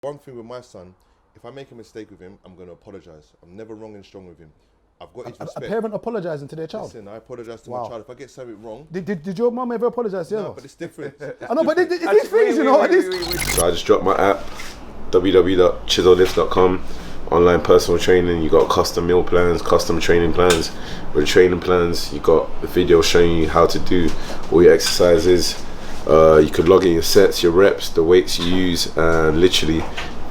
One thing with my son, if I make a mistake with him, I'm going to apologise. I'm never wrong and strong with him. I've got his respect. A parent apologising to their child? Listen, I apologise to my child. If I get something wrong... Did your mum ever apologise to you? No, but it's different. I know, but these things, you know... So I just dropped my app, www.ChisoLifts.com. Online personal training. You got custom meal plans, custom training plans. With training plans, you got a video showing you how to do all your exercises. You could log in your sets, your reps, the weights you use, and literally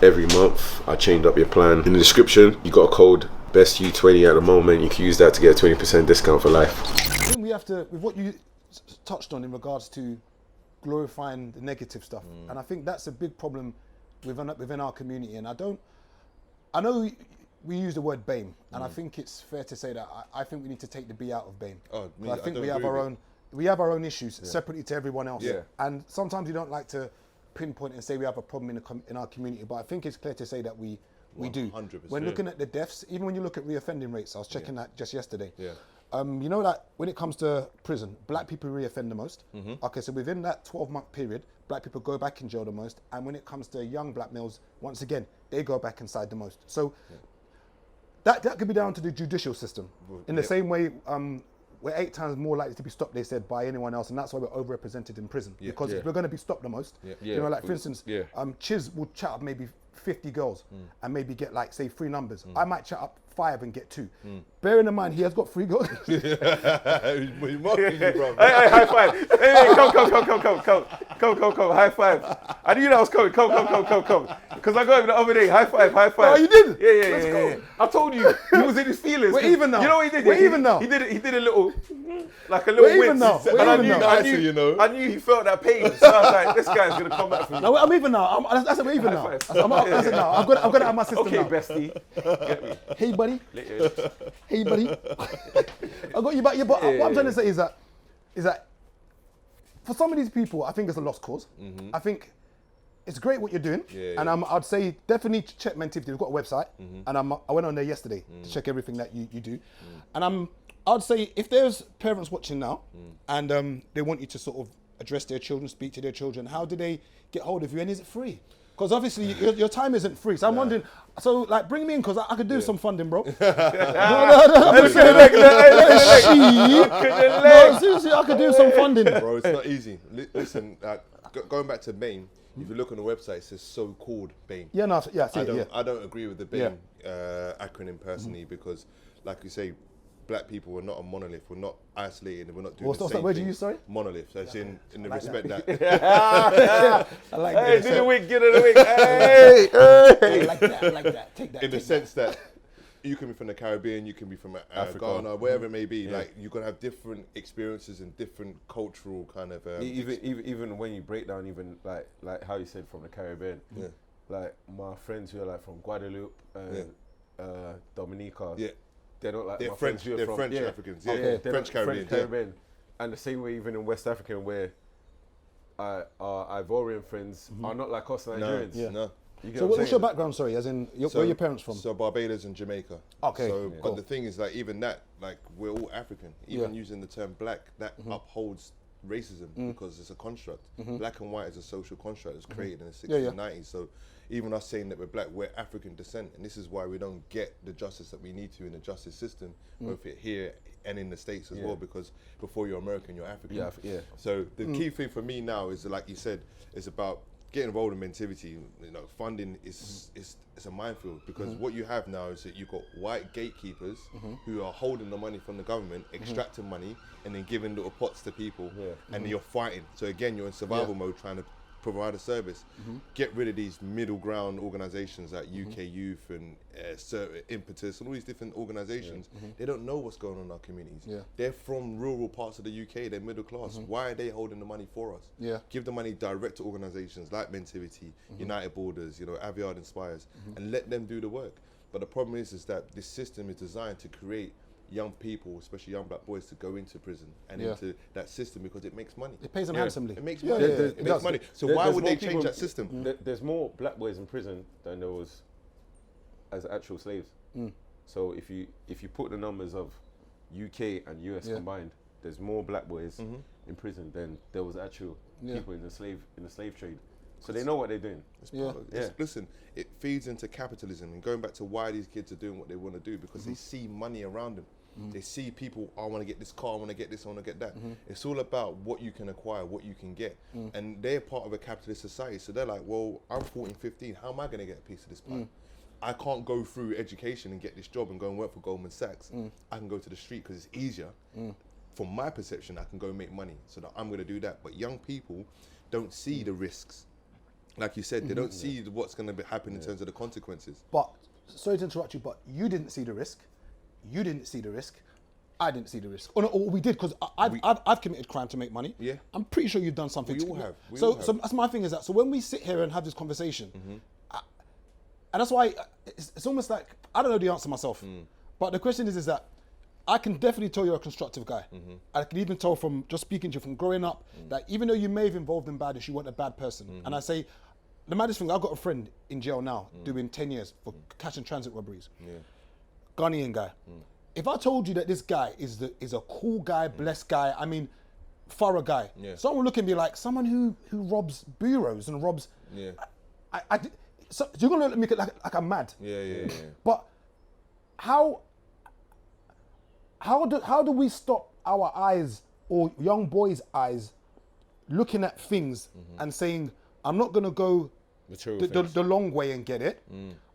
every month I changed up your plan. In the description, you got a code BESTU20 at the moment. You can use that to get a 20% discount for life. I think we have to, with what you touched on in regards to glorifying the negative stuff, and I think that's a big problem within our community. And I know we use the word BAME, and I think it's fair to say that I think we need to take the B out of BAME. I think we have our own issues separately to everyone else. And sometimes we don't like to pinpoint and say we have a problem in our community, but I think it's clear to say that we do. 100%. When looking at the deaths, even when you look at reoffending rates, I was checking that just yesterday. You know that when it comes to prison, black people reoffend the most. Okay, so within that 12-month period, black people go back in jail the most, and when it comes to young black males, once again, they go back inside the most. So that could be down to the judicial system. In the same way, we're 8 times more likely to be stopped, they said, by anyone else, and that's why we're overrepresented in prison. Because if we're going to be stopped the most, you know, like for instance, Chiz will chat up maybe 50 girls and maybe get like, say, 3 numbers. I might chat up 5 and get 2. Bearing in mind, he has got 3 girls. He's mocking you, bro. Hey, high five. Hey, come. High five. I knew that was coming. Come. Because I got him the other day. High five. Oh, you did? Yeah. I told you, he was in his feelings. We're even now. You know what he did? We're even now. He did a little, like a little We're even wince. now. And You know. I knew he felt that pain. So I was like, this guy's going to come back for me. No, I'm even now. That's we're even now. I'm even now. I've got it out of my system Okay, now. bestie. Get me. Hey, buddy. Hey, buddy. I got you back. Yeah, but what I'm trying to say is that for some of these people, I think it's a lost cause. I think it's great what you're doing, and I'd say definitely check Mentivity. We've got a website, and I went on there yesterday to check everything that you do, and I'd say if there's parents watching now, and they want you to sort of address their children, speak to their children, how do they get hold of you, and is it free? Because obviously your time isn't free. So I'm wondering, so like bring me in because I could do some funding, bro. Seriously, I could do some funding. Bro, it's not easy. Listen, going back to BAME, if you look on the website, it says so-called BAME. I don't agree with the BAME acronym personally because, like you say, black people were not a monolith. We're not isolated. And we're not doing the same word thing. you use, sorry? Monolith, as in the like respect that. I like Hey, that. do the wig, get the wig. Hey. I like that. Take that. In the sense that you can be from the Caribbean, you can be from Ghana, wherever it may be. Like you're gonna have different experiences and different cultural kind of. Even when you break down, even like how you said from the Caribbean, like my friends who are like from Guadeloupe and Dominica, they're not like they're my French. friends who are They're from French Africans. they're French Caribbean. Caribbean. And the same way even in West African where our Ivorian friends are not like us Nigerians. No. You get So what I'm what's your saying? background, sorry, as in, where are your parents from? So Barbados and Jamaica. Okay, So, cool. but the thing is, like, even that, like, we're all African. Even using the term black, that upholds racism because it's a construct. Black and white is a social construct. It was created in the 60s and 90s. So even us saying that we're black, we're African descent. And this is why we don't get the justice that we need to in the justice system, both here and in the States as well, because before you're American, you're African. So the key thing for me now is, like you said, is about getting involved in Mentivity. You know, funding is it's a minefield because what you have now is that you've got white gatekeepers who are holding the money from the government, extracting money, and then giving little pots to people, and you're fighting. So again, you're in survival mode, trying to provide a service. Get rid of these middle ground organisations like UK Youth and Impetus and all these different organisations. They don't know what's going on in our communities. They're from rural parts of the UK, they're middle class. Why are they holding the money for us? Give the money direct to organisations like Mentivity, United Borders, you know, Aviard Inspires, and let them do the work. But the problem is that this system is designed to create young people, especially young black boys, to go into prison and into that system because it makes money. It pays them handsomely. It makes money. It makes money. So why would they change that system? There's more black boys in prison than there was as actual slaves. So if you put the numbers of UK and US combined, there's more black boys in prison than there was actual people in the slave trade. So they know what they're doing. Listen, it feeds into capitalism and going back to why these kids are doing what they want to do, because they see money around them. They see people, I want to get this car, I want to get this, I want to get that. It's all about what you can acquire, what you can get. And they're part of a capitalist society. So they're like, well, I'm 14, 15, how am I going to get a piece of this pie? I can't go through education and get this job and go and work for Goldman Sachs. I can go to the street because it's easier. From my perception, I can go make money. So that I'm going to do that. But young people don't see the risks. Like you said, they don't see what's going to happen in terms of the consequences. But, sorry to interrupt you, but you didn't see the risk. You didn't see the risk. I didn't see the risk. Or we did, because I've committed crime to make money. Yeah. I'm pretty sure you've done something. We all have. So that's my thing, is that, so when we sit here and have this conversation, and that's why it's almost like, I don't know the answer myself. But the question is that I can definitely tell you're a constructive guy. I can even tell from just speaking to you from growing up that even though you may have involved in badness, you weren't a bad person. And I say, the maddest thing, I've got a friend in jail now doing 10 years for cash and transit robberies. Ghanaian guy. If I told you that this guy is a cool guy, blessed guy, I mean, thorough guy, someone would look at me like someone who robs bureaus and robs. So you're gonna look at me like I'm mad. But how do we stop our eyes, or young boys' eyes, looking at things and saying, I'm not gonna go the long way and get it.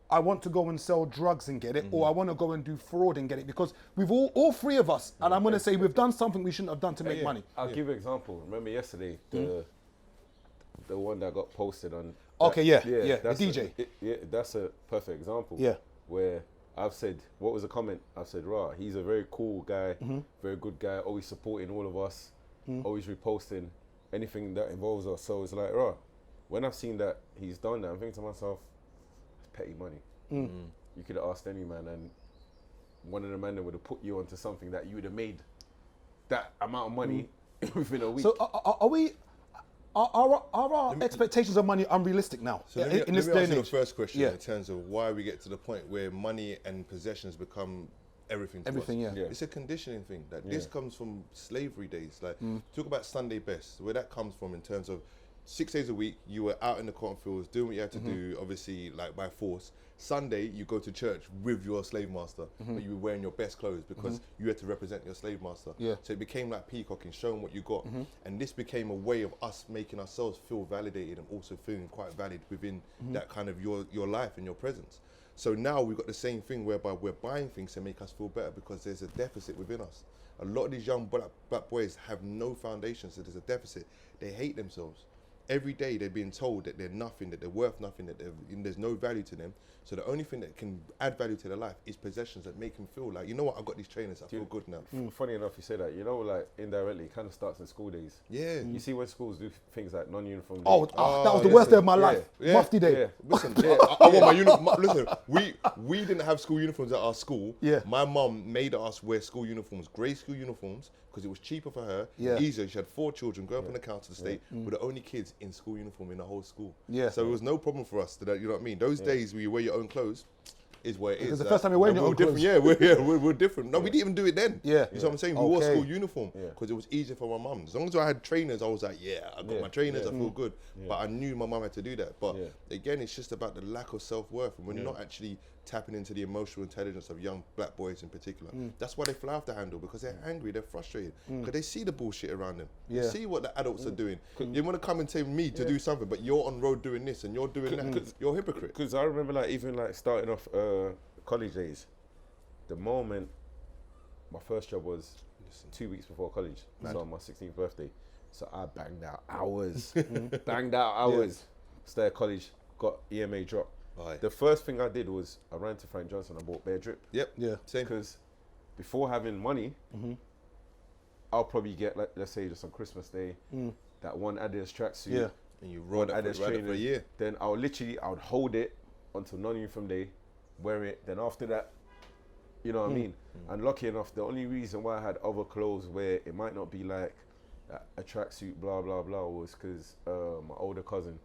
I want to go and sell drugs and get it, or I want to go and do fraud and get it, because we've all three of us, and I'm going to say we've done something we shouldn't have done to make money. I'll give you an example. Remember yesterday, the one that got posted on. Okay, the DJ. That's a perfect example. Where I've said, what was the comment? I've said, rah, he's a very cool guy, very good guy, always supporting all of us, always reposting anything that involves us. So it's like, rah, when I've seen that he's done that, I'm thinking to myself, petty money. You could have asked any man, and one of the men would have put you onto something that you would have made that amount of money within a week. So are our expectations of money unrealistic now? So in this day and age? The first question in terms of why we get to the point where money and possessions become everything to us. It's a conditioning thing. This comes from slavery days. Like talk about Sunday best, where that comes from in terms of 6 days a week, you were out in the cotton fields doing what you had to do, obviously, like by force. Sunday, you go to church with your slave master, but you were wearing your best clothes because you had to represent your slave master. So it became like peacocking, showing what you got. And this became a way of us making ourselves feel validated and also feeling quite valid within that kind of your life and your presence. So now we've got the same thing whereby we're buying things to make us feel better because there's a deficit within us. A lot of these young black boys have no foundation, so there's a deficit. They hate themselves. Every day they're being told that they're nothing, that they're worth nothing, that there's no value to them. So the only thing that can add value to their life is possessions that make them feel like, you know what, I've got these trainers, I feel good now. Funny enough you say that, you know, like indirectly, it kind of starts in school days. You see when schools do things like non-uniform day. That was the worst day of my life. Mufti day. Listen, I want my uniform. Listen, we didn't have school uniforms at our school. My mum made us wear school uniforms, grey school uniforms, because it was cheaper for her, easier. She had 4 children, go up on the council estate, we're the only kids in school uniform in the whole school. So it was no problem for us, you know what I mean? Those days where you wear your own clothes is where it is. Because the first time you're wearing your own clothes. We're different. No, we didn't even do it then. You know what I'm saying? We wore school uniform because it was easier for my mum. As long as I had trainers, I was like, I got my trainers, I feel good. But I knew my mum had to do that. But again, it's just about the lack of self-worth, and we're not actually tapping into the emotional intelligence of young black boys in particular. That's why they fly off the handle, because they're angry, they're frustrated, because they see the bullshit around them. They see what the adults are doing. You want to come and tell me to do something, but you're on road doing this and you're doing that. You're a hypocrite. Because I remember like even like starting off college days, the moment my first job was 2 weeks before college, so on my 16th birthday. So I banged out hours, Stayed at college, got EMA drop. The first thing I did was I ran to Frank Johnson and bought Bear Drip. Same. Because before having money, I'll probably get, like, let's say just on Christmas Day, that one Adidas tracksuit. And you rode it for a year. Then I would hold it until non-uniform day, wear it. Then after that, you know what I mean? And lucky enough, the only reason why I had other clothes where it might not be like a tracksuit, blah, blah, blah, was because my older cousin,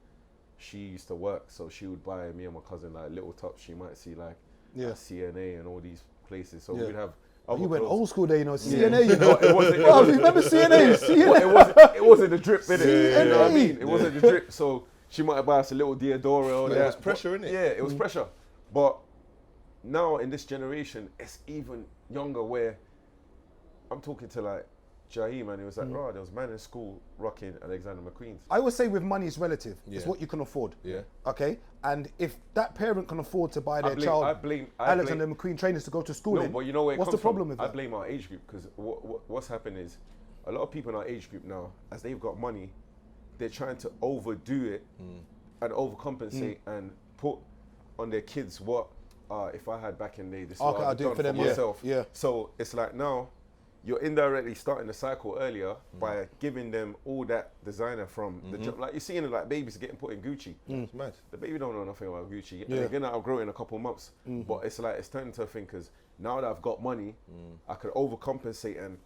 she used to work, so she would buy me and my cousin like little tops. She might see like CNA and all these places. So we'd have. You went old school there, you know, CNA. You know, it wasn't. Remember CNA? It wasn't the drip, innit? You know what I mean? It wasn't the drip. So She might buy us a little Diodora or that. It was pressure, innit? Yeah, it was pressure. But now in this generation, it's even younger where I'm talking to like Jaheem, and he was like, oh, there was a man in school rocking Alexander McQueen's. I would say with money is relative. It's what you can afford. Yeah. Okay? And if that parent can afford to buy their child Alexander McQueen trainers to go to school but you know where what's the problem with that? I blame our age group, because what's happened is a lot of people in our age group now, as they've got money, they're trying to overdo it and overcompensate and put on their kids what if I had back in the day, this is what I'd done for myself. Yeah. So it's like now you're indirectly starting the cycle earlier by giving them all that designer from the job. Like you're seeing like babies getting put in Gucci. It's mad. The baby don't know nothing about Gucci. And they're gonna outgrow it in a couple of months. But it's like it's turning to a thing because now that I've got money, I could overcompensate and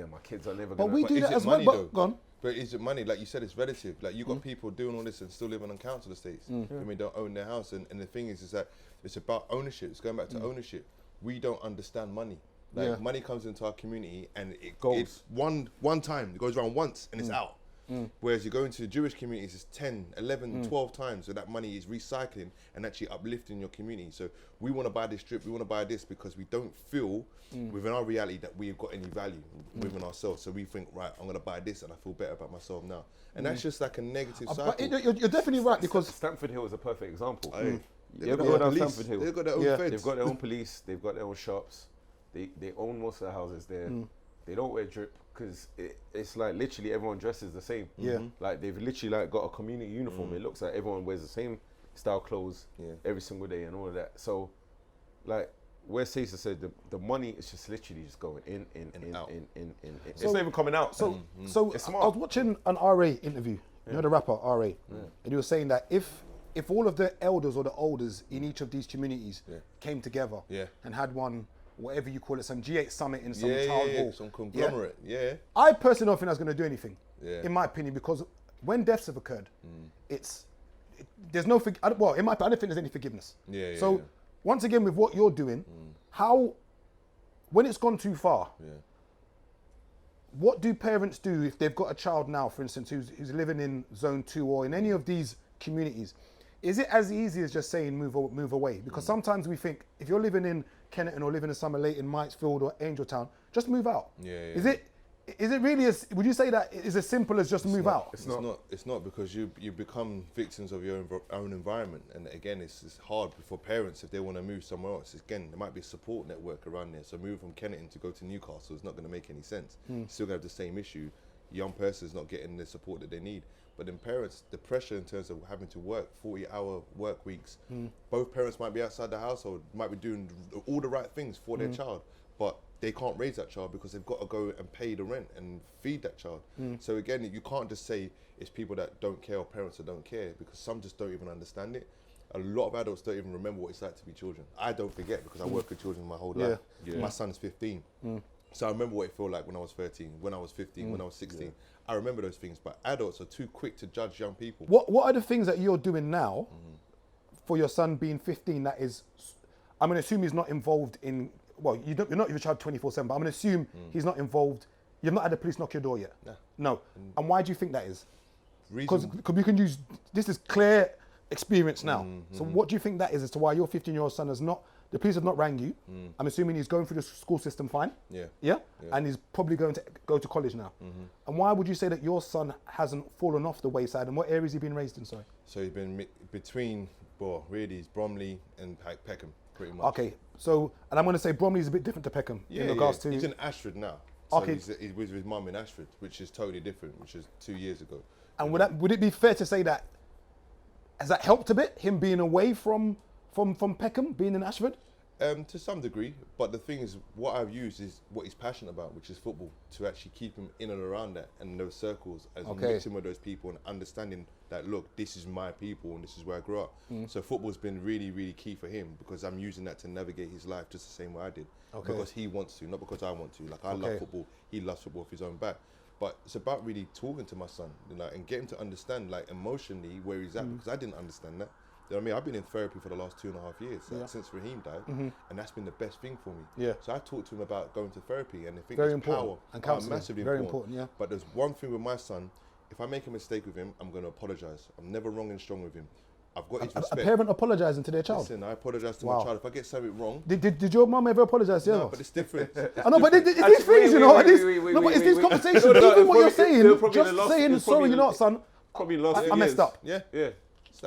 my kids are never gonna. But we do that as well. Gone. But is it money? Like you said, it's relative. Like you got people doing all this and still living on council estates. I mean, don't own their house. And the thing is that it's about ownership. It's going back to ownership. We don't understand money. Like money comes into our community and it goes. It's one time. It goes around once and it's out. Whereas you go into the Jewish communities, it's 10, 11, 12 times. So that money is recycling and actually uplifting your community. So we want to buy this strip, we want to buy this because we don't feel within our reality that we've got any value within ourselves. So we think, right, I'm going to buy this and I feel better about myself now. And that's just like a negative cycle. But you're definitely right because Stamford Hill is a perfect example. They've got their police. Stamford Hill. They've got their own feds. They've got their own police, they've got their own shops. They own most of the houses there. They don't wear drip because it's like literally everyone dresses the same. Like they've literally like got a community uniform. It looks like everyone wears the same style clothes every single day and all of that. So like where Cesar said the money is just literally just going in. It's not even coming out. So it's I smart. was watching an RA interview. You know the rapper RA, and he was saying that if all of the elders or the olders in each of these communities came together and had one, whatever you call it, some G8 summit in some town hall, some conglomerate, I personally don't think that's going to do anything, in my opinion, because when deaths have occurred, there's no, well, in my opinion, I don't think there's any forgiveness. So once again, with what you're doing, how, when it's gone too far, what do parents do if they've got a child now, for instance, who's living in zone 2 or in any of these communities? Is it as easy as just saying move away? Because sometimes we think if you're living in Kenneton or living in Summer Lake in Mitesfield or Angeltown, just move out. Is it really as, would you say that is as simple as just move out? It's not because you become victims of your own environment. And again, it's hard for parents if they want to move somewhere else. Again, there might be a support network around there. So moving from Kenneton to go to Newcastle is not going to make any sense. Still going to have the same issue. Young person's not getting the support that they need. But then parents, the pressure in terms of having to work 40-hour work weeks, both parents might be outside the household, might be doing all the right things for their child, but they can't raise that child because they've got to go and pay the rent and feed that child. So again, you can't just say it's people that don't care or parents that don't care, because some just don't even understand it. A lot of adults don't even remember what it's like to be children. I don't forget because I work with children my whole life. My son's 15. So I remember what it felt like when I was 13, when I was 15, when I was 16. I remember those things, but adults are too quick to judge young people. What are the things that you're doing now for your son being 15 that is, I'm going to assume he's not involved in, well, you're not your child 24/7, but I'm going to assume he's not involved, you've not had the police knock your door yet? No. And why do you think that is? Because we can use, this is clear experience now. So what do you think that is as to why your 15-year-old son has not, the police have not rang you? I'm assuming he's going through the school system fine. Yeah? And he's probably going to go to college now. And why would you say that your son hasn't fallen off the wayside? And what area has he been raised in, sorry? So he's been between, well, really, it's Bromley and Peckham, pretty much. Okay, so, and I'm going to say Bromley's a bit different to Peckham in regards to... He's in Ashford now. So he's with his mum in Ashford, which is totally different, which is 2 years ago. And would it be fair to say that, has that helped a bit, him being away from Peckham, being in Ashford? To some degree, but the thing is, what I've used is what he's passionate about, which is football, to actually keep him in and around that and those circles, as mixing with those people and understanding that, look, this is my people and this is where I grew up. So football's been really, really key for him, because I'm using that to navigate his life just the same way I did. Because he wants to, not because I want to. Like, I love football, he loves football off his own back. But it's about really talking to my son, and get him to understand, like, emotionally where he's at, because I didn't understand that. You know what I mean? I've been in therapy for the last 2.5 years, since Raheem died, and that's been the best thing for me. So I talked to him about going to therapy, and I think very there's important. power, and counselling, massively very important. important. But there's one thing with my son, if I make a mistake with him, I'm going to apologize. I'm never wrong and strong with him. I've got his respect. A parent apologising to their child? Listen, I apologise to my child. If I get something wrong... Did your mum ever apologise to you? No, but it's different. I know, but it's these things, you know, but it's these conversations. Even what you're saying, just saying, sorry, you know what, son, I messed up. Yeah.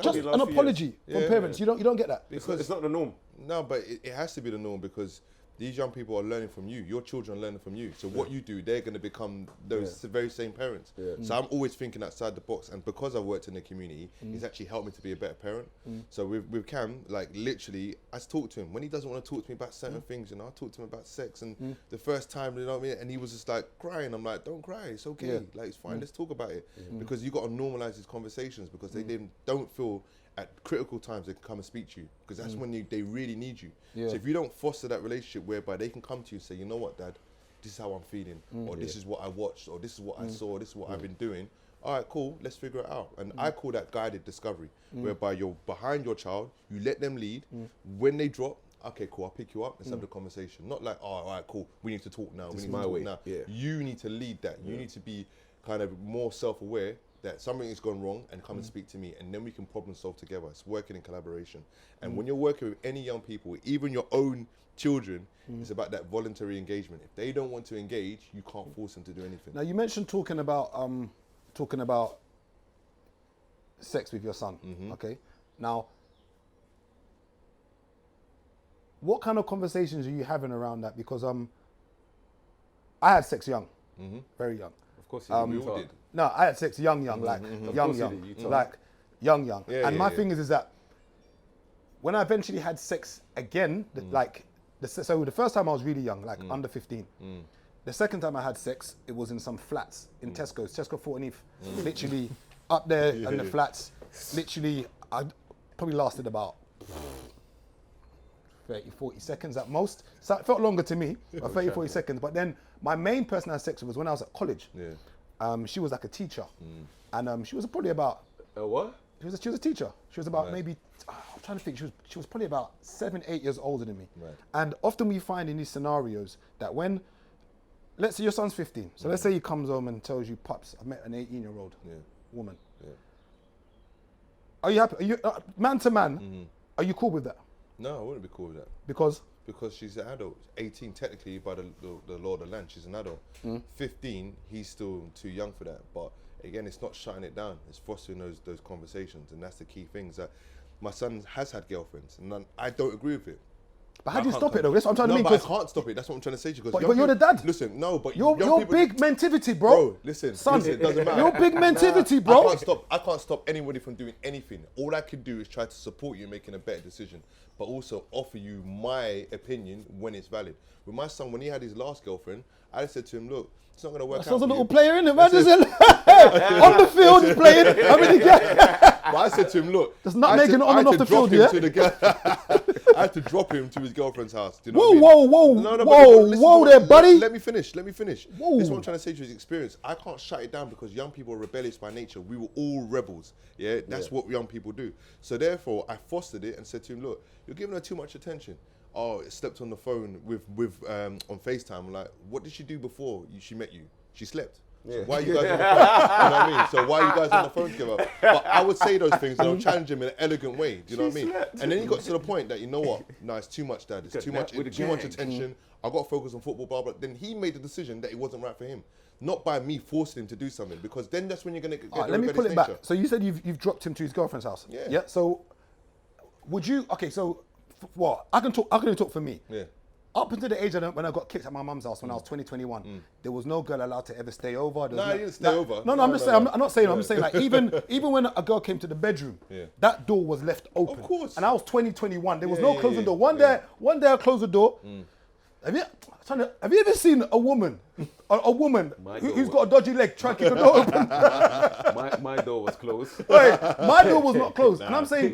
Just an apology from parents. You don't get that. Because it's not the norm. No, but it has to be the norm because these young people are learning from you. Your children are learning from you. So what you do, they're going to become those very same parents. So I'm always thinking outside the box. And because I've worked in the community, it's actually helped me to be a better parent. So with Cam, like literally, I talk to him. When he doesn't want to talk to me about certain things, you know, I talk to him about sex. And the first time, you know what I mean? And he was just like crying. I'm like, don't cry. It's okay. Like, it's fine. Let's talk about it. Because you got to normalize these conversations because they don't feel at critical times they can come and speak to you because that's when they really need you. So if you don't foster that relationship whereby they can come to you and say, you know what, Dad, this is how I'm feeling, or this is what I watched, or this is what I saw, this is what I've been doing. All right, cool, let's figure it out. And I call that guided discovery, whereby you're behind your child, you let them lead. When they drop, okay, cool, I'll pick you up, let's have the conversation. Not like, oh, all right, cool, we need to talk now, we need to talk now. You need to lead that. You need to be kind of more self-aware that something has gone wrong and come and speak to me, and then we can problem solve together. It's working in collaboration. And when you're working with any young people, even your own children, it's about that voluntary engagement. If they don't want to engage, you can't force them to do anything. Now you mentioned talking about sex with your son. Okay. Now, what kind of conversations are you having around that? Because I had sex young, very young. Of course, we all did. No, I had sex young, like young. Yeah, and my thing is that when I eventually had sex again, so the first time I was really young, like under 15. The second time I had sex, it was in some flats in Tesco 14th, literally up there in the flats. Literally, I probably lasted about 30, 40 seconds at most. So it felt longer to me, but 30, 40 seconds. But then my main person I had sex with was when I was at college. She was like a teacher, and she was probably about what? She was a teacher. She was about maybe I'm trying to think. She was probably about 7, 8 years older than me. And often we find in these scenarios that when, let's say your son's 15, so let's say he comes home and tells you, "Pops, I met an 18-year-old woman." Are you happy? Are you man to man? Are you cool with that? No, I wouldn't be cool with that. Because she's an adult. 18 technically by the law of the land, she's an adult. 15, he's still too young for that. But again, it's not shutting it down. It's fostering those conversations, and that's the key things. That my son has had girlfriends, and I don't agree with it. But how do you stop it though? That's what I'm trying to mean. But I can't stop it. That's what I'm trying to say to you. But you're the dad. Listen, no, but you're big mentivity, bro. Listen, son, it doesn't matter. You're big mentivity, bro. I can't stop anybody from doing anything. All I can do is try to support you in making a better decision, but also offer you my opinion when it's valid. With my son, when he had his last girlfriend, I said to him, look, it's not going to work out. Sounds a little player in it, man. On the field, he's playing. But I said to him, look, that's not making it on and off the field, yeah? I had to drop him to his girlfriend's house. Do you know whoa there, buddy. Let me finish. Whoa. This is what I'm trying to say to his experience. I can't shut it down because young people are rebellious by nature. We were all rebels. Yeah, that's what young people do. So therefore, I fostered it and said to him, look, you're giving her too much attention. Oh, slept on the phone with on FaceTime. I'm like, what did she do before she met you? She slept. So why are you guys on the phone? You know what I mean? So why are you guys on the phone together? But I would say those things and I'll challenge him in an elegant way. Do you know what I mean? And then he got to the point that, you know what? No, it's too much, Dad. It's too much attention. I got to focus on football, blah, blah. Then he made the decision that it wasn't right for him. Not by me forcing him to do something, because then that's when you're going to get let me pull it back. So you said you've dropped him to his girlfriend's house. Yeah. So would you, what? I can only talk for me. Yeah. Up until the age when I got kicked at my mum's house when I was 21, there was no girl allowed to ever stay over. No, I didn't stay over. No, I'm just saying. I'm not saying. I'm just saying like even when a girl came to the bedroom, that door was left open. Of course. And I was 21. There was no closing door. One day I closed the door. Have you ever seen a woman who's got a dodgy leg try to keep the door open? my door was closed. Right, my door was not closed. And I'm saying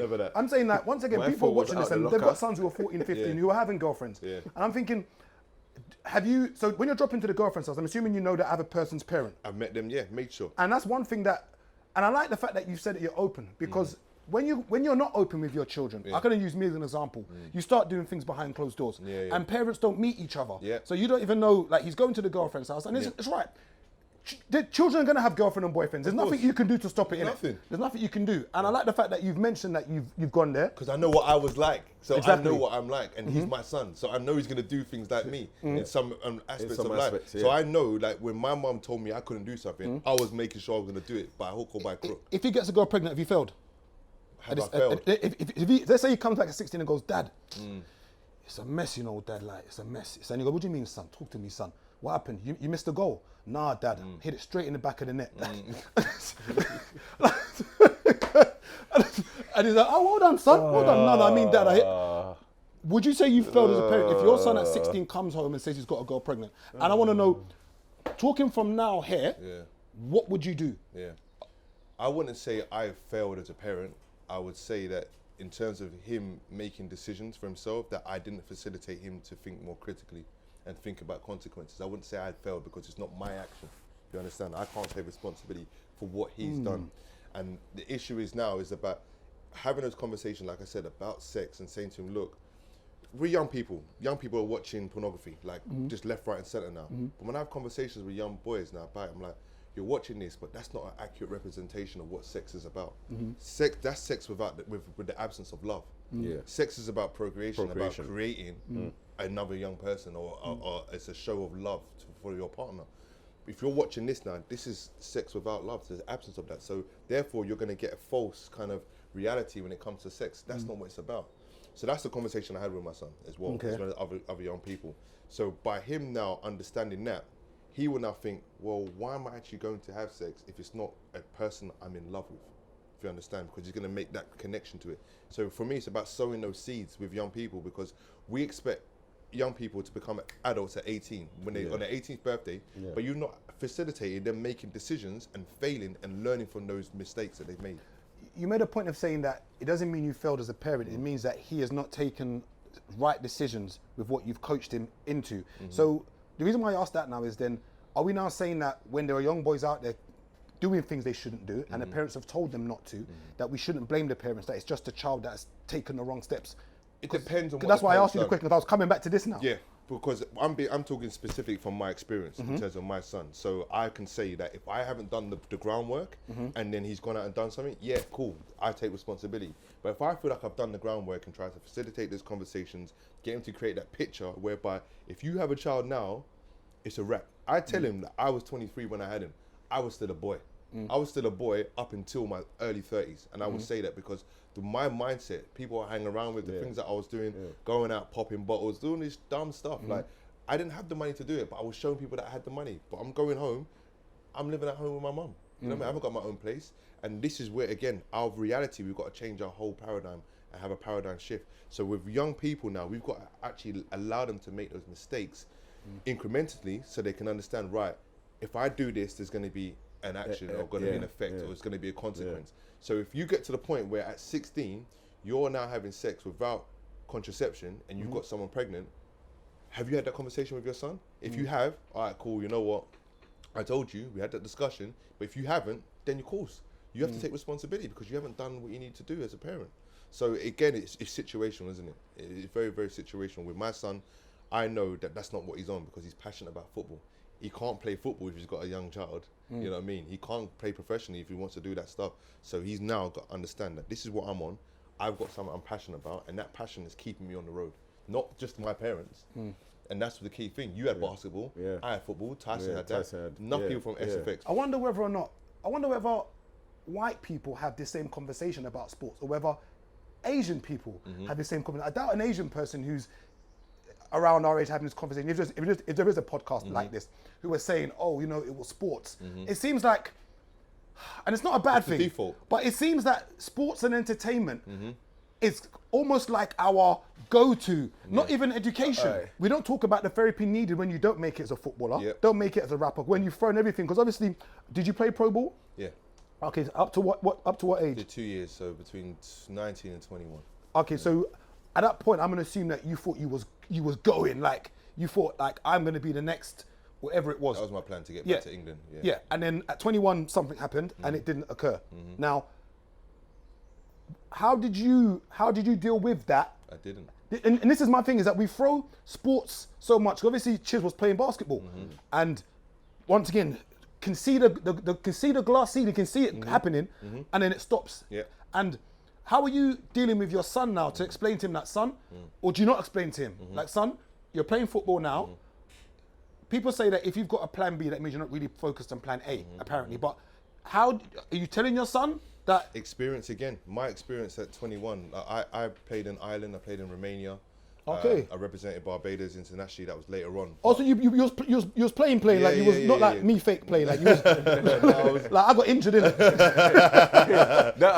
that once again, people are watching this and they've got sons who are 14, 15 who are having girlfriends. And I'm thinking, so when you're dropping to the girlfriend's house, I'm assuming you know that other person's parent. I've met them, made sure. And that's one thing and I like the fact that you said that you're open, because when you're not open with your children, I'm going to use me as an example. You start doing things behind closed doors, and parents don't meet each other. So you don't even know, like, he's going to the girlfriend's house, and it's right. The children are going to have girlfriend and boyfriends. There's nothing you can do to stop it. Nothing. There's nothing you can do. And I like the fact that you've mentioned that you've gone there. Because I know what I was like. So Exactly. I know what I'm like. And he's my son. So I know he's going to do things like me in some aspects of life. Yeah. So I know, like, when my mum told me I couldn't do something, I was making sure I was going to do it by hook or by crook. If he gets a girl pregnant, have you failed? Have I failed? If let's say he comes back at 16 and goes, Dad, it's a mess, you know, Dad, like, it's a mess. And you go, what do you mean, son? Talk to me, son. What happened? You missed a goal. Nah, Dad, hit it straight in the back of the net. And he's like, oh, well done, son. Well done. No, I mean, Dad, I hit. Would you say you failed as a parent if your son at 16 comes home and says he's got a girl pregnant? And I want to know, talking from now here, what would you do? Yeah. I wouldn't say I failed as a parent. I would say that in terms of him making decisions for himself, that I didn't facilitate him to think more critically and think about consequences. I wouldn't say I failed because it's not my action. You understand? I can't take responsibility for what he's done. And the issue is now is about having those conversations, like I said, about sex and saying to him, look, we're young people. Young people are watching pornography, like just left, right and center now. But when I have conversations with young boys now about it, I'm like, you're watching this, but that's not an accurate representation of what sex is about. Sex, that's sex with the absence of love. Sex is about procreation. About creating another young person, or it's a show of love for your partner. If you're watching this now, this is sex without love. There's an absence of that. So therefore, you're going to get a false kind of reality when it comes to sex. That's not what it's about. So that's the conversation I had with my son as well, as well as other young people. So by him now understanding that, he will now think, well, why am I actually going to have sex if it's not a person I'm in love with? If you understand, because he's going to make that connection to it. So for me, it's about sowing those seeds with young people, because we expect young people to become adults at 18 when they on their 18th birthday, but you've not facilitated them making decisions and failing and learning from those mistakes that they've made. You made a point of saying that it doesn't mean you failed as a parent. It means that he has not taken right decisions with what you've coached him into. So the reason why I asked that now is then, are we now saying that when there are young boys out there doing things they shouldn't do and the parents have told them not to, that we shouldn't blame the parents, that it's just a child that's taken the wrong steps? It depends on what that's why I asked you the question, because I was coming back to this now. Yeah, because I'm talking specific from my experience in terms of my son. So I can say that if I haven't done the groundwork and then he's gone out and done something, yeah, cool, I take responsibility. But if I feel like I've done the groundwork and tried to facilitate those conversations, get him to create that picture whereby if you have a child now, it's a wrap. I tell him that I was 23 when I had him. I was still a boy. I was still a boy up until my early 30s. And I would say that because my mindset, people I hang around with, the things that I was doing, going out, popping bottles, doing this dumb stuff. Like, I didn't have the money to do it, but I was showing people that I had the money. But I'm going home, I'm living at home with my mum. You know what I mean? I haven't got my own place. And this is where, again, our reality, we've got to change our whole paradigm and have a paradigm shift. So with young people now, we've got to actually allow them to make those mistakes incrementally so they can understand, right, if I do this, there's going to be an action or going to be an effect or it's going to be a consequence. So if you get to the point where at 16, you're now having sex without contraception and you've got someone pregnant, have you had that conversation with your son? If you have, all right, cool, you know what? I told you, we had that discussion, but if you haven't, then of course, you have to take responsibility because you haven't done what you need to do as a parent. So again, it's situational, isn't it? It's very, very situational. With my son, I know that that's not what he's on because he's passionate about football. He can't play football if he's got a young child. You know what I mean? He can't play professionally if he wants to do that stuff. So he's now got to understand that this is what I'm on. I've got something I'm passionate about, and that passion is keeping me on the road, not just my parents. And that's the key thing. You had basketball, I had football, Tyson had that. Enough people from SFX. I wonder whether white people have the same conversation about sports, or whether Asian people have the same conversation. I doubt an Asian person who's around our age having this conversation, if there is a podcast like this, who are saying, oh, you know, it was sports. It seems like, and it's not a bad thing, default. But it seems that sports and entertainment is almost like our go-to, not even education. We don't talk about the therapy needed when you don't make it as a footballer, don't make it as a rapper, when you've thrown everything. Because obviously, did you play pro ball? Yeah. Okay, so up to what age? 2 years, so between 19 and 21. Okay, so at that point, I'm gonna assume that you thought you was going, like, you thought, like, I'm gonna be the next, whatever it was. That was my plan to get back to England. Yeah, and then at 21, something happened and it didn't occur. Now, how did you deal with that? I didn't. And this is my thing, is that we throw sports so much. Obviously, Chiz was playing basketball. And once again, can see the glass ceiling, can see it happening, and then it stops. Yeah. And how are you dealing with your son now to explain to him that, son, or do you not explain to him, like, son, you're playing football now. People say that if you've got a plan B, that means you're not really focused on plan A, apparently. But how are you telling your son that? Experience again. My experience at 21, I played in Ireland, I played in Romania. Okay. I represented Barbados internationally. That was later on. Oh, so you was playing, Yeah, like you was yeah, not yeah, like yeah. me fake playing, like you was, like I got injured in it.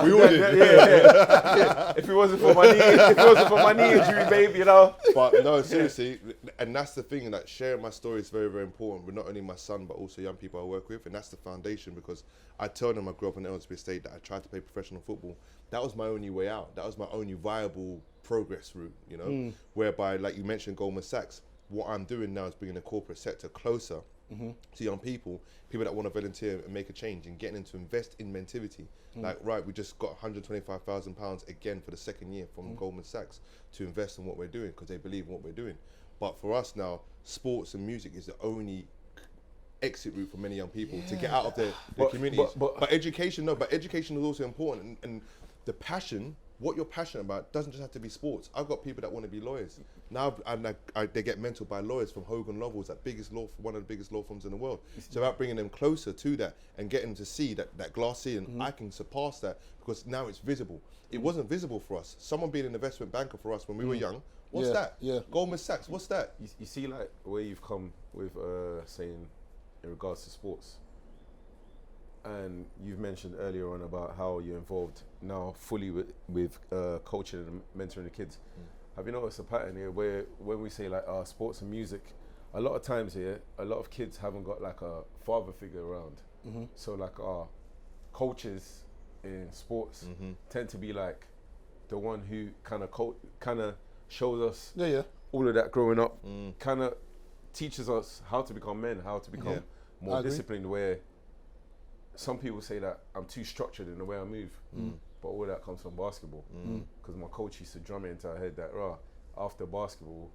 We all did. Yeah. If it wasn't for my knee injury, babe, you know. But no, seriously, and that's the thing, that sharing my story is very, very important with not only my son, but also young people I work with. And that's the foundation, because I told them I grew up in Ellsbury Estate, that I tried to play professional football. That was my only way out. That was my only viable progress route, you know, whereby, like you mentioned, Goldman Sachs, what I'm doing now is bringing the corporate sector closer to young people that want to volunteer and make a change, and getting them to invest in mentivity. Like, right, we just got £125,000 again for the second year from Goldman Sachs to invest in what we're doing, because they believe in what we're doing. But for us now, sports and music is the only exit route for many young people to get out of their communities. But education is also important, and the passion, what you're passionate about, doesn't just have to be sports. I've got people that want to be lawyers. Now they get mentored by lawyers from Hogan Lovells, one of the biggest law firms in the world. It's about bringing them closer to that and getting them to see that glass ceiling. I can surpass that, because now it's visible. It wasn't visible for us. Someone being an investment banker for us when we were young, what's that? Yeah. Goldman Sachs, what's that? You see, like, where you've come with saying in regards to sports. And you've mentioned earlier on about how you're involved now fully with coaching and mentoring the kids. Have you noticed a pattern here where when we say like sports and music, a lot of times here, a lot of kids haven't got like a father figure around. So like our coaches in sports tend to be like the one who kind of shows us all of that growing up, kind of teaches us how to become men, how to become more disciplined, where some people say that I'm too structured in the way I move, but all that comes from basketball. Because my coach used to drum it into our head that, after basketball,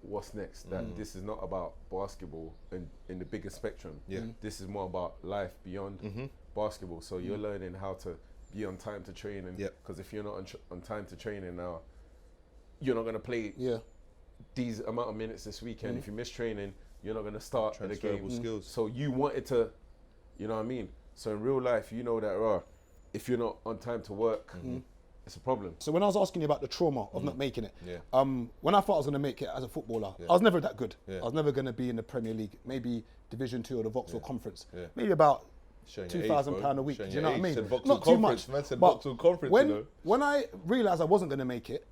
what's next? That this is not about basketball in the bigger spectrum. This is more about life beyond basketball. So you're learning how to be on time to training. Because if you're not on time to training now, you're not going to play these amount of minutes this weekend. If you miss training, you're not going to start at the game. Skills. So you wanted to, you know what I mean? So in real life, you know that if you're not on time to work, it's a problem. So when I was asking you about the trauma of not making it, when I thought I was going to make it as a footballer, I was never that good. I was never going to be in the Premier League, maybe Division 2 or the Vauxhall Conference, maybe about £2,000 a week. Do you know what I mean? Not too much. But when I realised I wasn't going to make it,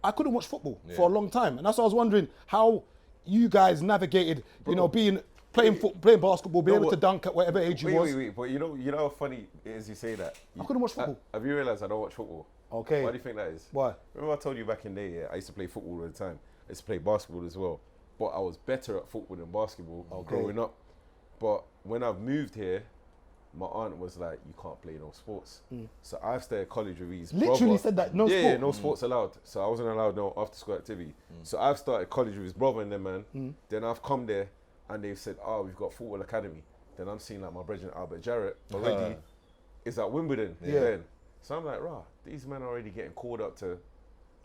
I couldn't watch football for a long time, and that's why I was wondering how you guys navigated, playing basketball, being able to dunk at whatever age you was. Wait, but you know how funny it is you say that? I couldn't watch football. Have you realised I don't watch football? Okay. Why do you think that is? Why? Remember I told you back in the day, I used to play football all the time. I used to play basketball as well. But I was better at football than basketball growing up. But when I've moved here, my aunt was like, you can't play no sports. So I've stayed at college with his Literally said that, no sport? Yeah, no sports allowed. So I wasn't allowed no after school activity. So I've started college with his brother and them, man. Then I've come there and they've said, we've got football academy. Then I'm seeing like my brethren Albert Jarrett already is at Wimbledon. Then. So I'm like, these men are already getting called up to.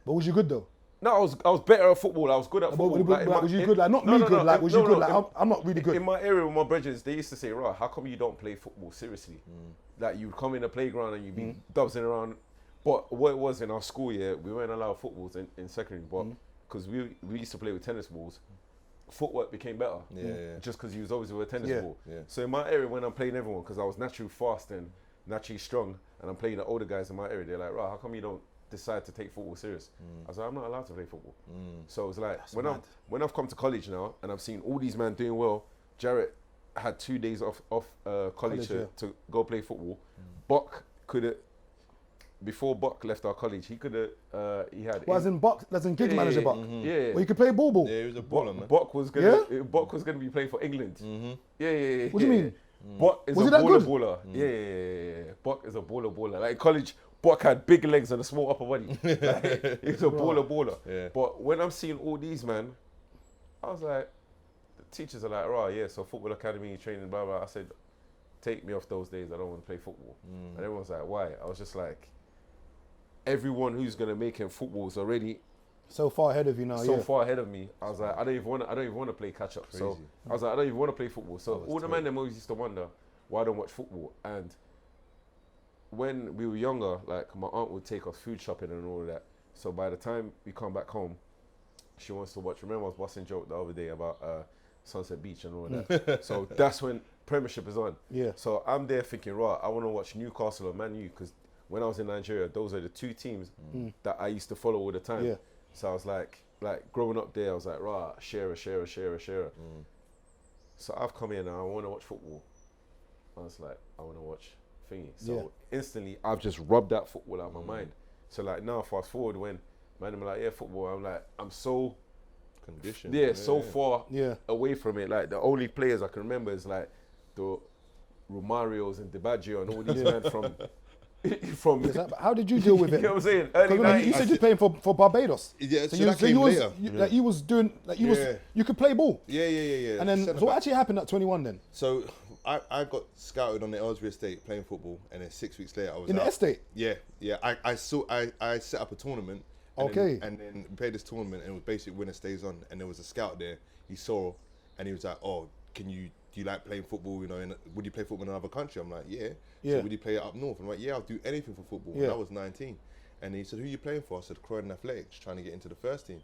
But was you good though? No, I was better at football. I was good at football. Was you good? Like, not me good. Like, was you good? Like, I'm not really good. In my area with my brethren, they used to say, how come you don't play football seriously? Like, you'd come in the playground and you'd be dubbing around. But what it was in our school, we weren't allowed footballs in secondary, but because we used to play with tennis balls, footwork became better. Just because you was always with a tennis ball. So in my area, when I'm playing everyone, because I was naturally fast and naturally strong, and I'm playing the older guys in my area, they're like, how come you don't decide to take football serious? I was like, I'm not allowed to play football. So it was like, when I've come to college now and I've seen all these men doing well, Jarrett had 2 days off college to go play football. Buck could have, before Buck left our college, he could have, he had... Well, as in Buck, as in gig manager Buck? Yeah. Well, you could play ball. Yeah, he was a baller, man. Buck was gonna be playing for England. Yeah. What do you mean? Buck is a baller. Yeah. Buck is a baller. Like in college, Buck had big legs and a small upper body. Like, he's a baller. Yeah. But when I'm seeing all these, man, I was like, teachers are like, oh yeah, so football academy training, blah blah. I said, take me off those days. I don't want to play football. And everyone's like, why? I was just like, everyone who's gonna make it in football is already so far ahead of you now. So far ahead of me. I was like, I don't even want to play catch up. So I was like, I don't even want to play football. So all the men them always used to wonder why I don't watch football. And when we were younger, like my aunt would take us food shopping and all of that. So by the time we come back home, she wants to watch. Remember, I was busting joke the other day about Sunset Beach and all of that. So that's when Premiership is on. Yeah. So I'm there thinking, right, I want to watch Newcastle or Man U, because when I was in Nigeria, those are the two teams that I used to follow all the time. Yeah. So I was like growing up there, I was like, right, share. So I've come here now, I want to watch football. I was like, I want to watch thingy. So instantly, I've just rubbed that football out of my mind. So like now, fast forward, when man, I'm like, yeah, football. I'm like, I'm so conditioned. Yeah, so far away from it. Like the only players I can remember is like the Romarios and DiBaggio and all these men from. How did you deal with it? You know what I'm saying? Early 90s. You said you're playing for Barbados. Yeah, so that came later. You was doing, you could play ball. Yeah. And then, so what actually happened at 21 then? So I got scouted on the Ellsbury estate playing football, and then 6 weeks later I was in out. The estate. Yeah. I set up a tournament. And then we played this tournament, and it was basically winner stays on. And there was a scout there. He saw, and he was like, "Oh, do you like playing football? You know, would you play football in another country?" I'm like, "Yeah." So would you play it up north? I'm like, "Yeah, I'll do anything for football." And I was 19, and he said, "Who are you playing for?" I said, "Croydon Athletics, trying to get into the first team."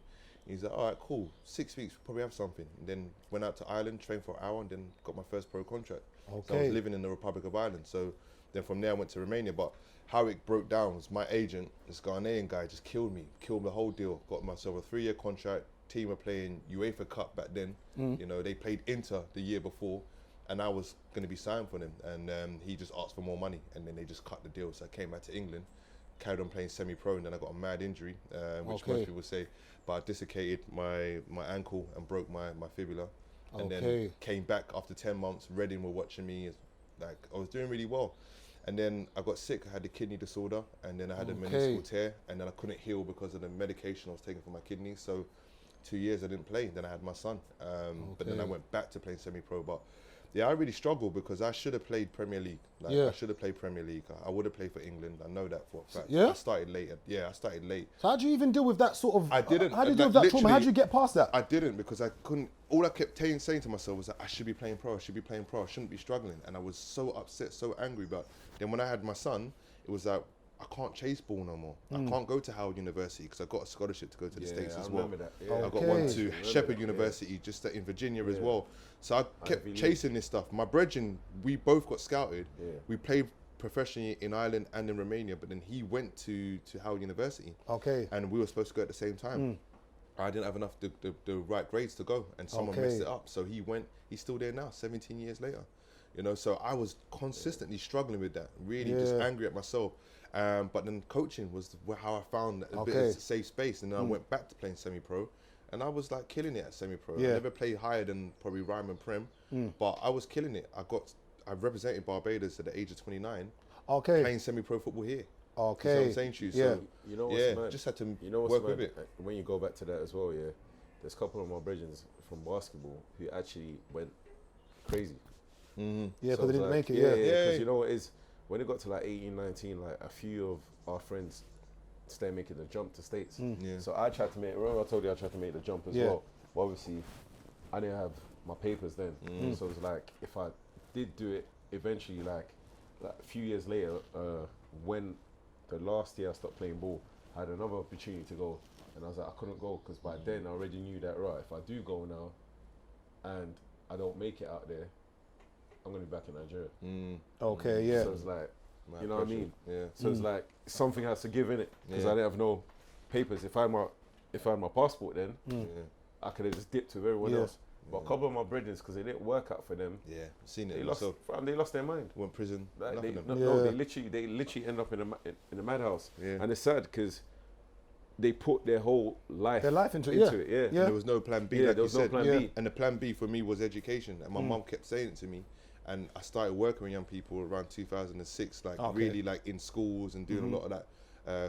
He's like, "All right, cool. 6 weeks, probably have something." And then went out to Ireland, trained for an hour, and then got my first pro contract. So I was living in the Republic of Ireland. So then from there I went to Romania, but how it broke down was my agent, this Ghanaian guy, just killed the whole deal. Got myself a 3-year contract. Team were playing UEFA Cup back then. You know, they played Inter the year before, and I was going to be signed for them. And he just asked for more money, and then they just cut the deal. So I came back to England, carried on playing semi-pro, and then I got a mad injury, which most people say, but I dislocated my ankle and broke my fibula. And then came back after 10 months. Reading were watching me, like I was doing really well. And then I got sick. I had a kidney disorder, and then I had a meniscal tear, and then I couldn't heal because of the medication I was taking for my kidneys. So 2 years I didn't play. Then I had my son, but then I went back to playing semi-pro. But yeah, I really struggled because I should have played Premier League. I should have played Premier League. I would have played for England. I know that for a fact. Yeah? I started late. I started late. So how do you even deal with that sort of... I didn't. How do you deal with that trauma? How did you get past that? I didn't, because I couldn't... All I kept saying to myself was that I should be playing pro. I should be playing pro. I shouldn't be struggling. And I was so upset, so angry. But then when I had my son, it was like, I can't chase ball no more. I can't go to Howard University because I got a scholarship to go to the States as well. I got one to Shepherd University, just in Virginia as well. So I kept chasing this stuff. My brethren, we both got scouted. We played professionally in Ireland and in Romania, but then he went to Howard University. And we were supposed to go at the same time. I didn't have enough the right grades to go, and someone messed it up. So he went. He's still there now, 17 years later. You know, so I was consistently struggling with that, really just angry at myself. But then coaching was how I found a bit of safe space, and then I went back to playing semi-pro, and I was like killing it at semi-pro. I never played higher than probably Ryman Prem, but I was killing it. I represented Barbados at the age of 29, playing semi-pro football here. You know what I'm saying to you? So, you know what's mad? Just had to what's work mad? with it. When you go back to that as well, there's a couple of my brethren from basketball who actually went crazy. Yeah, because so they didn't make it. Because you know what it is, when it got to like 18, 19, like a few of our friends started making the jump to States. So I tried to make, remember I told you I tried to make the jump as well. But obviously, I didn't have my papers then. So it was like, if I did do it, eventually like a few years later, when the last year I stopped playing ball, I had another opportunity to go. And I was like, I couldn't go because by then I already knew that, right, if I do go now and I don't make it out there, I'm going to be back in Nigeria. So it's like, you know what I mean? So it's like, something has to give in it because I didn't have no papers. If I had my passport then, I could have just dipped with everyone else. But a couple of my brothers, because it didn't work out for them. Seen it. They lost their mind. Went prison. Like they literally end up in a madhouse. And it's sad because they put their whole life into it. And there was no plan B. There was no plan B. And the plan B for me was education. And my mum kept saying it to me. And I started working with young people around 2006, really like in schools and doing a lot of that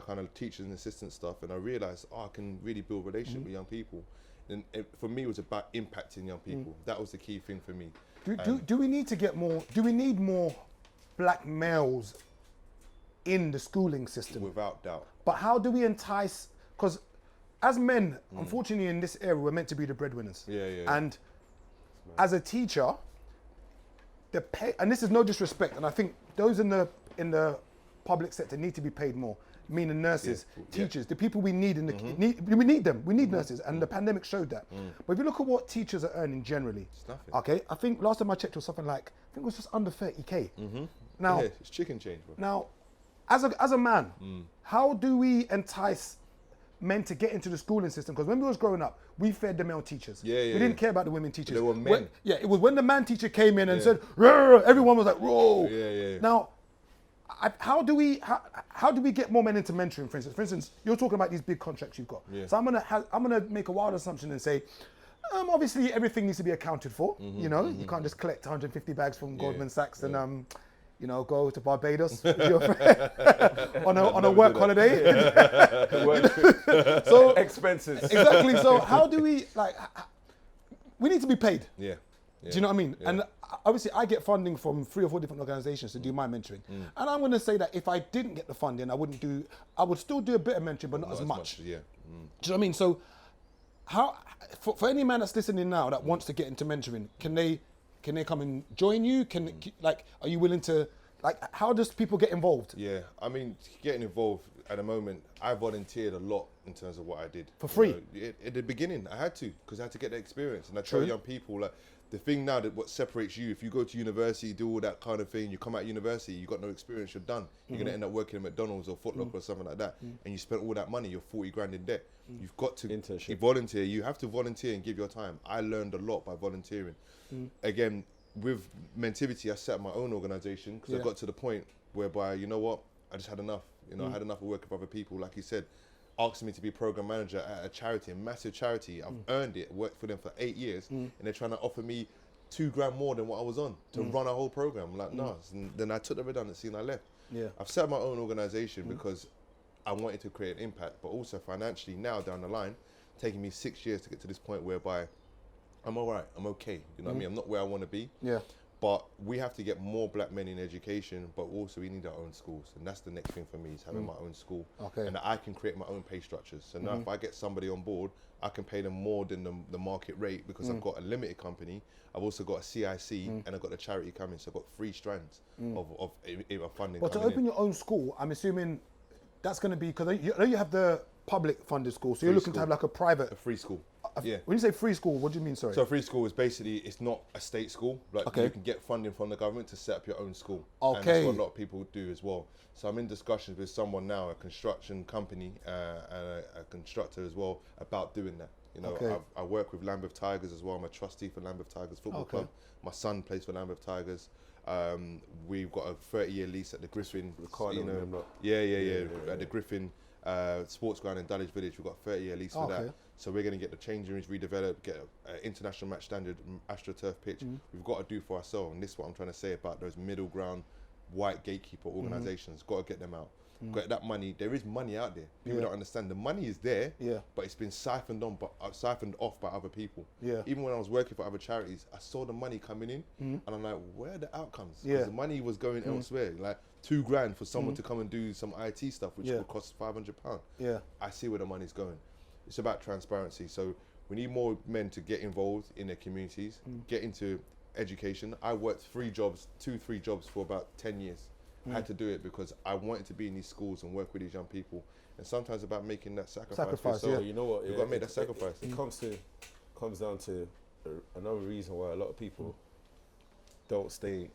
kind of teachers and assistant stuff. And I realized, I can really build relationship with young people And for me, it was about impacting young people. That was the key thing for me. Do we need to get more? Do we need more black males in the schooling system? Without doubt. But how do we entice? Because as men, unfortunately, in this era, we're meant to be the breadwinners. And as a teacher, the pay, and this is no disrespect, and I think those in the public sector need to be paid more. Meaning nurses, teachers, the people we need in the we need them. We need nurses, and the pandemic showed that. But if you look at what teachers are earning generally, it's nothing. Okay, I think last time I checked it was something like, I think it was just under 30k. Now, it's chicken change, bro. Now, as a man, how do we entice men to get into the schooling system? Because when we was growing up, we fed the male teachers. We didn't care about the women teachers. They were men. It was when the man teacher came in and said, "Rrr," everyone was like, "Whoa." Now, how do we get more men into mentoring? For instance, you're talking about these big contracts you've got. So I'm gonna make a wild assumption and say, obviously everything needs to be accounted for. You know, you can't just collect 150 bags from Goldman Sachs and go to Barbados with your friend on a work holiday. So expenses. Exactly. So how do we we need to be paid. Do you know what I mean? And obviously I get funding from 3 or 4 different organizations to do my mentoring. And I'm going to say that if I didn't get the funding, I would still do a bit of mentoring, but not as much. Do you know what I mean? So how, for any man that's listening now that wants to get into mentoring, can they come and join you? Are you willing to, how does people get involved? Yeah, I mean, getting involved at the moment, I volunteered a lot in terms of what I did. For free? At the beginning, I had to, because I had to get the experience. And I tell young people, the thing now that what separates you, if you go to university, do all that kind of thing, you come out of university, you got no experience, you're done. You're going to end up working at McDonald's or Foot Locker or something like that. And you spent all that money, you're 40 grand in debt. You've got to volunteer. You have to volunteer and give your time. I learned a lot by volunteering. Again, with Mentivity, I set up my own organization because I got to the point whereby, you know what, I just had enough. I had enough of working for other people. Like you said, asking me to be program manager at a charity, a massive charity. I've earned it, worked for them for 8 years, and they're trying to offer me 2 grand more than what I was on to run a whole program. I'm like, no. And then I took the redundancy and I left. I've set up my own organization because I wanted to create an impact, but also financially now down the line, taking me 6 years to get to this point whereby I'm all right, I'm okay. You know what I mean? I'm not where I want to be. But we have to get more black men in education, but also we need our own schools. And that's the next thing for me, is having my own school. And that I can create my own pay structures. So now if I get somebody on board, I can pay them more than the market rate because I've got a limited company. I've also got a CIC and I've got a charity coming. So I've got 3 strands of funding. But to open your own school, I'm assuming that's going to be, because I know you have the public funded school. So you're looking to have like a private. A free school. When you say free school, what do you mean, sorry? So a free school is basically, it's not a state school. You can get funding from the government to set up your own school. And that's what a lot of people do as well. So I'm in discussions with someone now, a construction company and a constructor as well, about doing that. I work with Lambeth Tigers as well. I'm a trustee for Lambeth Tigers Football Club. My son plays for Lambeth Tigers. We've got a 30-year lease at the Griffin. At the Griffin sports ground in Dulwich Village. We've got a 30-year lease for that. So we're going to get the changing rooms redeveloped, get an international match standard AstroTurf pitch. We've got to do for ourselves. And this is what I'm trying to say about those middle ground white gatekeeper organisations. Got to get them out. Got that money. There is money out there. People don't understand. The money is there, but it's been siphoned off by other people. Even when I was working for other charities, I saw the money coming in, and I'm like, where are the outcomes? Because the money was going elsewhere. Like 2 grand for someone to come and do some IT stuff, which would cost £500. I see where the money's going. It's about transparency. So we need more men to get involved in their communities, get into education. I worked 3 jobs for about 10 years. I had to do it because I wanted to be in these schools and work with these young people. And sometimes about making that sacrifice. So you know what? You've got to make that sacrifice. It comes down to another reason why a lot of people don't stay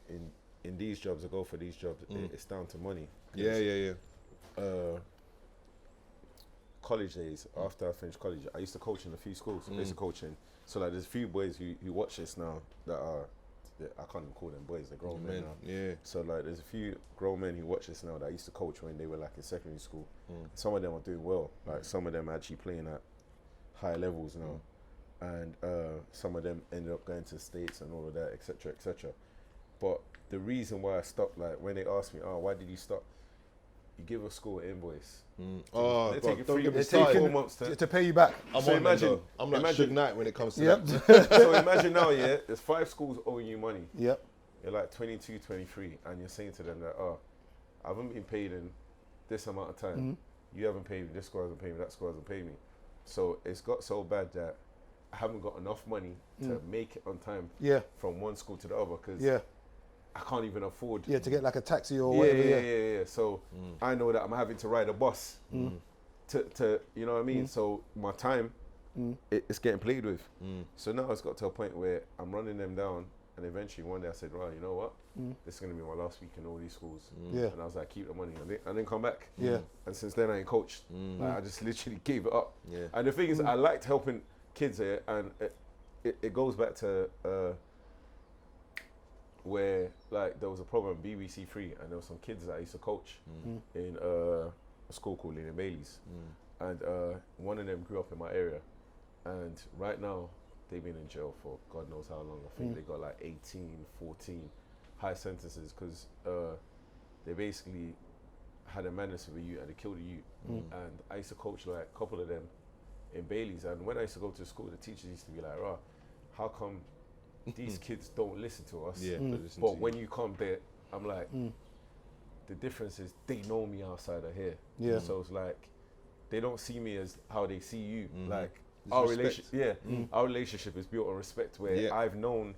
in these jobs or go for these jobs. It's down to money. College days, after I finished college, I used to coach in a few schools. I used to coach in. So there's a few boys who watch this now that are, I can't even call them boys, they're grown men now. So there's a few grown men who watch this now that I used to coach when they were in secondary school. Some of them are doing well. Some of them are actually playing at higher levels now. And some of them ended up going to the States and all of that, etc., etc. But the reason why I stopped, when they asked me, why did you stop? you give a school an invoice. Oh, they bro, take you don't get me 4 started. months to pay you back. I'm So on imagine- them, though. I'm like imagine- Suge Knight when it comes to Yep. that. So imagine now, yeah, there's 5 schools owing you money. Yep. You're like 22, 23, and you're saying to them that, oh, I haven't been paid in this amount of time. You haven't paid me, this school hasn't paid me, that school hasn't paid me. So it's got so bad that I haven't got enough money to make it on time from one school to the other because I can't even afford. Yeah, to get like a taxi or whatever. Yeah. So I know that I'm having to ride a bus to you know what I mean? So my time, it's getting played with. So now it's got to a point where I'm running them down, and eventually one day I said, right, you know what? This is going to be my last week in all these schools. And I was like, keep the money. I didn't come back. And since then I ain't coached. Like, I just literally gave it up. And the thing is, I liked helping kids here, and it goes back to where like there was a problem at BBC 3, and there were some kids that I used to coach in a school called Lena Bailey's, and one of them grew up in my area, and right now they've been in jail for God knows how long. I think they got like 18, 14 high sentences because they basically had a madness with a youth and they killed a youth. And I used to coach like a couple of them in Bailey's, and when I used to go to school, the teachers used to be like, "Rah, how come these kids don't listen to us? But when you come there," I'm like, the difference is they know me outside of here. So it's like they don't see me as how they see you. Like our relationship, our relationship is built on respect. Where I've known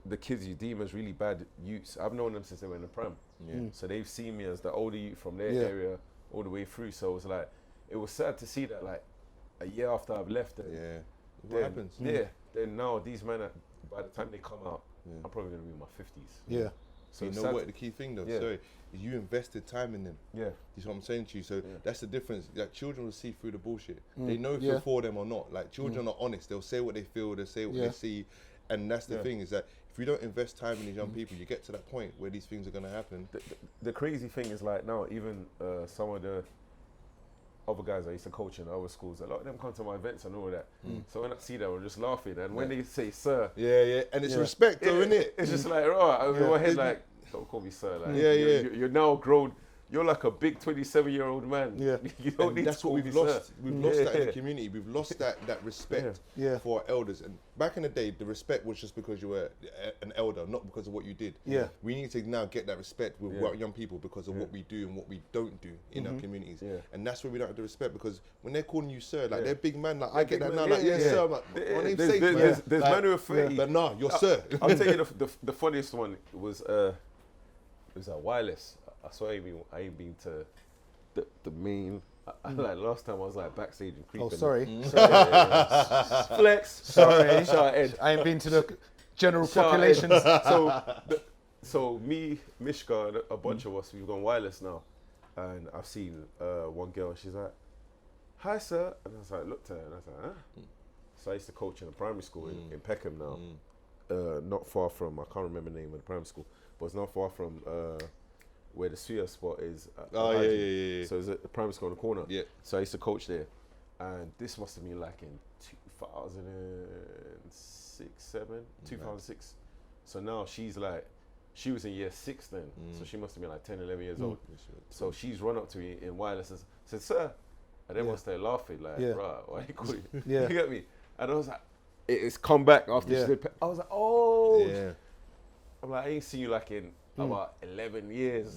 the kids you deem as really bad youths. I've known them since they were in the pram. So they've seen me as the older youth from their area all the way through. So it's like it was sad to see that like a year after I've left. What happens? Then now these men, by the time they come out, I'm probably gonna be in my 50s. So you know what the key thing though? Sorry, you invested time in them. That's what I'm saying to you. So that's the difference. Like children will see through the bullshit. They know if you're for them or not. Like children are honest. They'll say what they feel. They'll say what they see. And that's the thing is that if we don't invest time in these young people, you get to that point where these things are gonna happen. The crazy thing is like now, even some of the other guys I used to coach in other schools, a lot of them come to my events and all that. So when I see them, I'm just laughing. And when they say sir, and it's respect though, isn't it? It's just like, oh, in my head like, don't call me sir. Like, you're now grown. You're like a big 27-year-old man. You don't need that's to what call we've me lost. sir. We've lost that in the community. We've lost that respect for our elders. And back in the day, the respect was just because you were an elder, not because of what you did. We need to now get that respect with young people because of what we do and what we don't do in our communities. And that's where we don't have the respect, because when they're calling you sir, like they're big man, like I get that now, like sir, I'm like, my name's safe, man. There's like, man who are 30. But nah, you're sir. I'll tell you the funniest one was at Wireless. I swear I ain't been to the main. Like last time I was like backstage and creeping. Oh, sorry. Flex. Sorry. Shout Ed. I ain't been to the general Shout populations. So me, Mishka, and a bunch of us, we've gone Wireless now, and I've seen one girl. She's like, "Hi, sir," and I was like, looked at her, and I was like, "Huh?" So I used to coach in a primary school in Peckham now, not far from, I can't remember the name of the primary school, but it's not far from where the Suya spot is. Oh yeah. So it's at the primary school on the corner. So I used to coach there, and this must have been like in 2006. So now she's like, she was in year 6 then, so she must have been like 10, 11 years old. So she's run up to me in Wireless and said, "Sir," and then once they're laughing like, "Right, why you call you?" You get me? And I was like, it's come back after she did. I was like, oh. I'm like, I ain't seen you like in about 11 years.